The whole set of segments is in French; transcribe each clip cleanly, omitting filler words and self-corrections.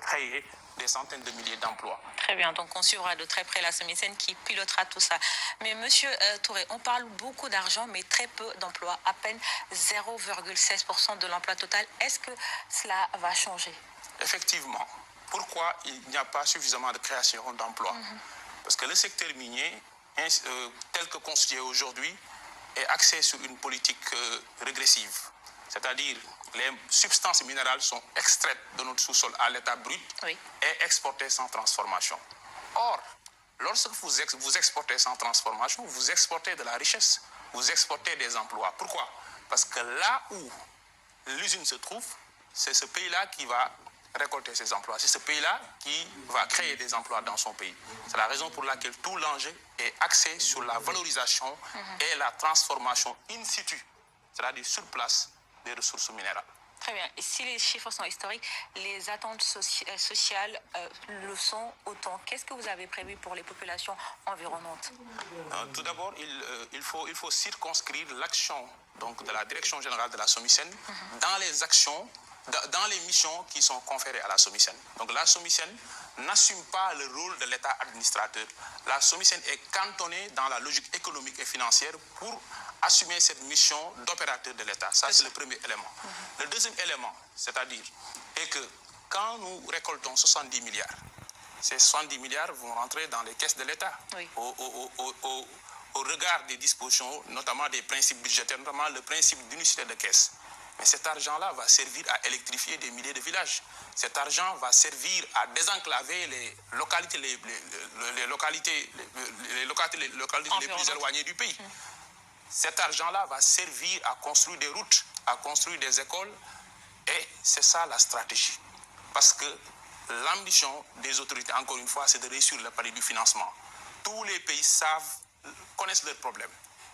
créer des centaines de milliers d'emplois. Très bien, donc on suivra de très près la SOMISEN qui pilotera tout ça. Mais Monsieur Touré, on parle beaucoup d'argent, mais très peu d'emplois, à peine 0,16% de l'emploi total. Est-ce que cela va changer? Effectivement. Pourquoi il n'y a pas suffisamment de création d'emplois? Parce que le secteur minier, tel que constitué aujourd'hui, est axé sur une politique régressive. C'est-à-dire les substances minérales sont extraites de notre sous-sol à l'état brut Oui. et exportées sans transformation. Or, lorsque vous exportez sans transformation, vous exportez de la richesse, vous exportez des emplois. Pourquoi? Parce que là où l'usine se trouve, c'est ce pays-là qui va récolter ces emplois. C'est ce pays-là qui va créer des emplois dans son pays. C'est la raison pour laquelle tout l'enjeu est axé sur la valorisation et la transformation in situ, c'est-à-dire sur place, des ressources minérales. Très bien. Et si les chiffres sont historiques, les attentes sociales le sont autant. Qu'est-ce que vous avez prévu pour les populations environnantes? Tout d'abord, il faut circonscrire l'action de la Direction générale de la SOMISEN dans les actions, dans les missions qui sont conférées à la SOMISEN. Donc la SOMISEN n'assume pas le rôle de l'État administrateur. La SOMISEN est cantonnée dans la logique économique et financière pour assumer cette mission d'opérateur de l'État. Ça, c'est le premier élément. Le deuxième élément, c'est-à-dire, est que quand nous récoltons 70 milliards, ces 70 milliards vont rentrer dans les caisses de l'État. Oui. Au regard des dispositions, notamment des principes budgétaires, notamment le principe d'unicité de caisse. Mais cet argent-là va servir à électrifier des milliers de villages. Cet argent va servir à désenclaver les localités les plus éloignées du pays. Cet argent-là va servir à construire des routes, à construire des écoles. Et c'est ça la stratégie. Parce que l'ambition des autorités, encore une fois, c'est de réussir le palier du financement. Tous les pays connaissent leurs problèmes.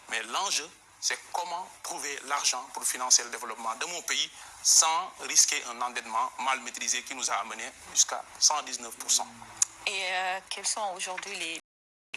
Mais l'enjeu, c'est comment trouver l'argent pour financer le développement de mon pays sans risquer un endettement mal maîtrisé qui nous a amené jusqu'à 119%. Et quels sont aujourd'hui